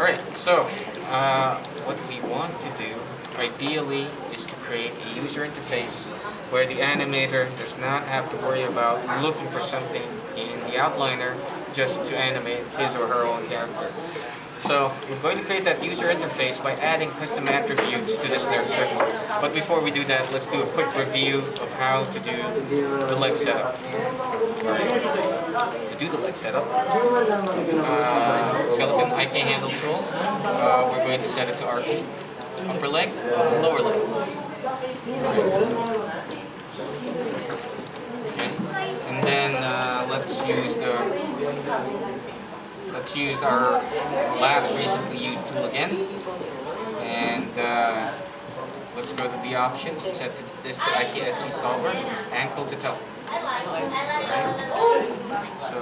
Alright, so what we want to do ideally is to create a user interface where the animator does not have to worry about looking for something in the outliner just to animate his or her own character. So we're going to create that user interface by adding custom attributes to this nerf circle. But before we do that, let's do a quick review of how to do the leg setup. Alright, to do the leg setup, skeleton IK handle tool, we're going to set it to RT. Upper leg to lower leg. Okay, and then let's use our last recently used tool again, and let's go to the options and set this to IKSC solver, ankle to toe. Right. So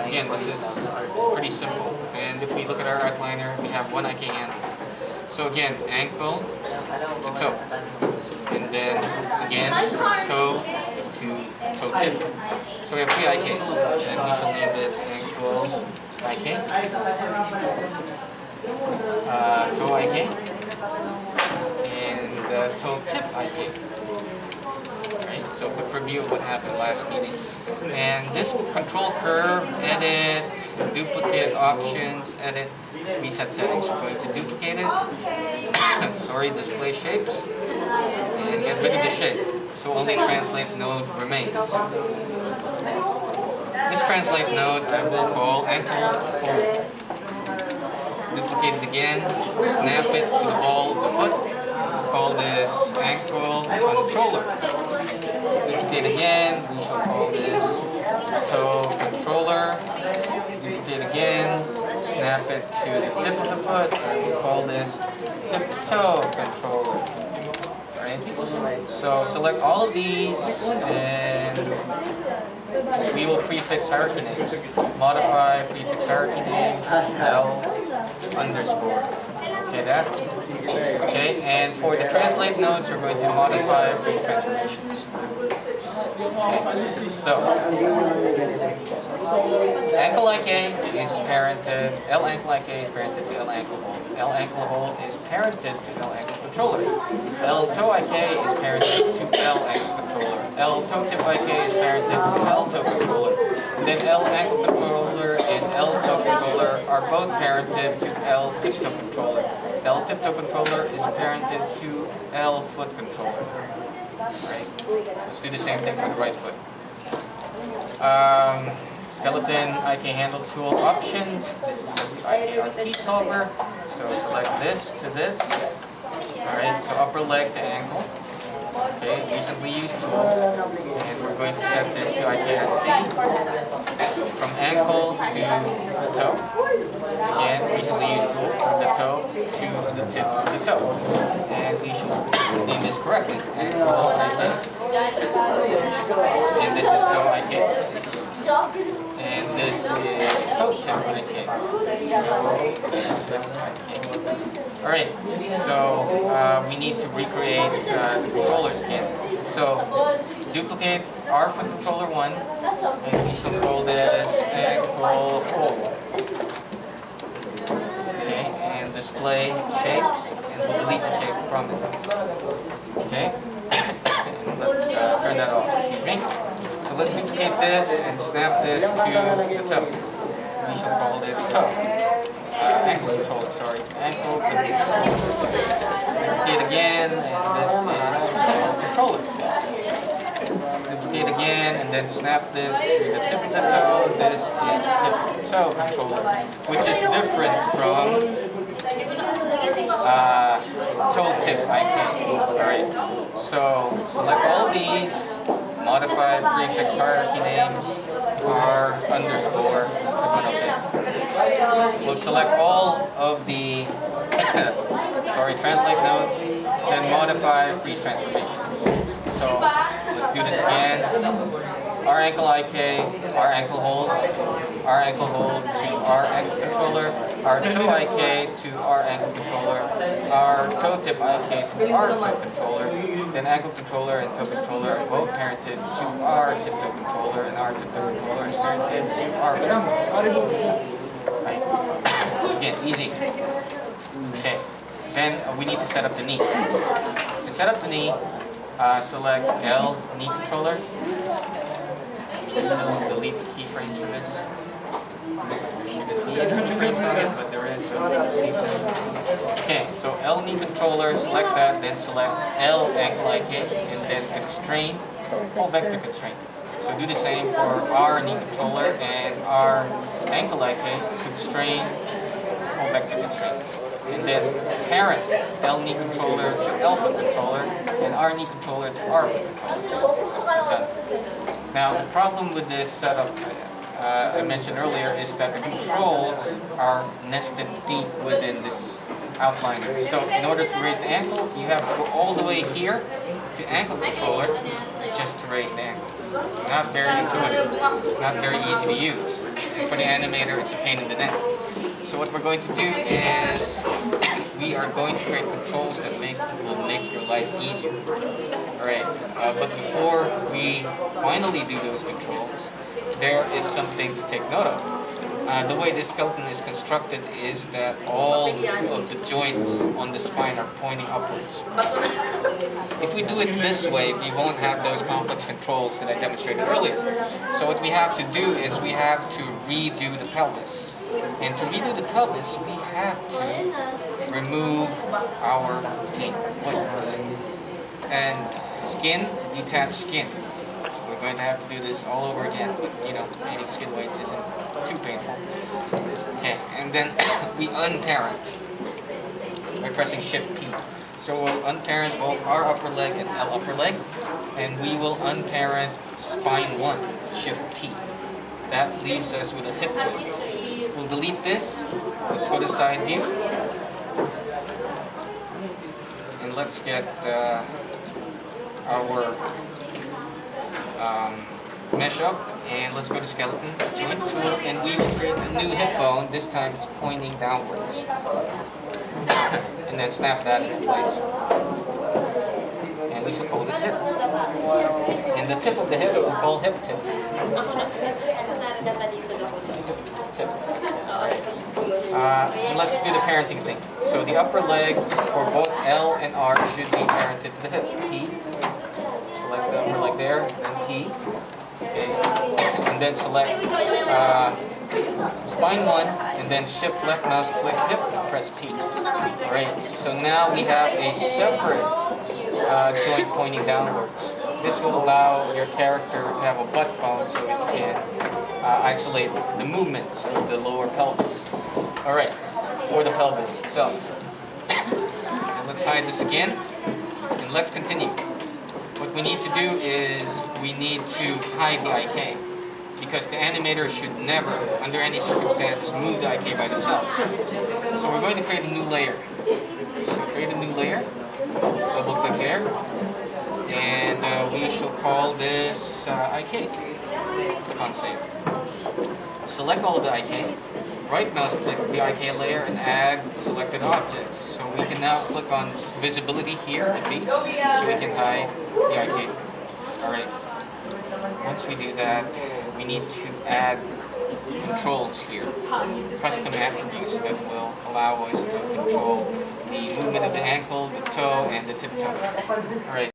again, this is pretty simple, and if we look at our outliner, we have one IK handle. So again, ankle to toe, and then again toe to toe tip. So we have 3 IKs, and we shall name this ankle IK, toe IK, and toe tip IK. Right, so quick review of what happened last meeting. And this control curve, edit, duplicate, options, edit, reset settings. We're going to duplicate it, sorry, display shapes, and get rid of the shape. So only translate node remains. This translate node I will call ankle hold. Duplicate it again, snap it to the ball of the foot. Call this ankle controller. Duplicate again, we shall call this toe controller. Duplicate again, snap it to the tip of the foot, and we call this tip toe controller. Right? So select all of these, and we will prefix hierarchy names. Modify prefix hierarchy names, L underscore. Okay, that? Okay, and for the translate nodes, we're going to modify freeze transformations. Okay. So, ankle IK is parented, L ankle IK is parented to L ankle hold. L ankle hold is parented to L ankle controller. L toe IK is parented to L ankle controller. L toe tip IK is parented to L toe controller. And then L ankle controller and L toe controller are both parented to L tip toe controller. L tip toe controller is parented to L foot controller. Right? Let's do the same thing for the right foot. Skeleton IK handle tool options. This is set to IKRT solver. So select this to this. Alright, so upper leg to ankle. Okay, recently used tool. And we're going to set this to IKSC. From ankle to the toe. Again, recently used tool. From the toe to the tip of the toe. And we should name this correctly. Ankle IK. And this is toe IK. And this is toe tip IK. Alright, so we need to recreate the controllers again. So duplicate our foot controller 1, and we shall call this ankle hold. Okay, and display shapes, and we'll delete the shape from it. Okay, and let's turn that off, excuse me. So let's duplicate this and snap this to the toe. We shall call this toe. Ankle controller, sorry. Ankle controller. Duplicate again, and this is controller. Duplicate again, and then snap this to the tip of the toe. This is tip toe controller, which is different from toe tip IK. Alright, so select all of these. Modify prefix hierarchy names, R underscore, okay. We'll select all of the, translate nodes, then modify freeze transformations. So let's do this again. R ankle IK, R ankle hold to R ankle controller, R toe IK to R ankle controller, R toe tip IK to R toe controller, then ankle controller and toe controller are both parented to R tip toe controller, and R tip toe controller is parented to R foot controller. Right. Again, easy. Okay. Then we need to set up the knee. To set up the knee, select L knee controller. There's no delete keyframes for this. There shouldn't be any keyframes on it, but there is, so delete them. Okay, so L knee controller, select that, then select L ankle IK, and then constrain, all vector constraint. So do the same for R knee controller and R ankle IK, constrain, all vector constraint. And then parent L knee controller to alpha controller and R knee controller to alpha controller. So done. Now the problem with this setup I mentioned earlier is that the controls are nested deep within this outliner. So in order to raise the ankle, you have to go all the way here to ankle controller just to raise the ankle. Not very intuitive, not very easy to use. And for the animator, it's a pain in the neck. So what we're going to do is we are going to create controls that will make your life easier. Alright, but before we finally do those controls, there is something to take note of. The way this skeleton is constructed is that all of the joints on the spine are pointing upwards. If we do it this way, we won't have those complex controls that I demonstrated earlier. So what we have to do is we have to redo the pelvis. And to redo the pelvis, we have to remove our pain weights. And skin, detach skin. We're going to have to do this all over again, but you know, painting skin weights isn't too painful. Okay, and then we unparent by pressing Shift P. So we'll unparent both R upper leg and L upper leg, and we will unparent spine 1, Shift P. That leaves us with a hip joint. We'll delete this. Let's go to side view. And let's get our mesh up, and let's go to skeleton joint tool, and we will create a new hip bone. This time it's pointing downwards. And then snap that into place. And we shall call this hip. And the tip of the hip we'll call hip tip. Tip. Let's do the parenting thing. So the upper legs for both L and R should be parented to the hip. T. Select the upper leg there, then T. Okay. And then select spine 1, and then shift left mouse click hip, press P. Alright, so now we have a separate joint pointing downwards. This will allow your character to have a butt bone so it can isolate the movements of the lower pelvis. Alright, or the pelvis itself. And let's hide this again, and let's continue. What we need to do is we need to hide the IK, because the animator should never, under any circumstance, move the IK by themselves. So we're going to create a new layer. So create a new layer, double click there, and we shall call this IK. Click on save. Select all of the IK, right mouse click the IK layer and add selected objects. So we can now click on visibility here at B, so we can hide the IK. Alright, once we do that, we need to add controls here, custom attributes that will allow us to control the movement of the ankle, the toe, and the tip toe. Alright.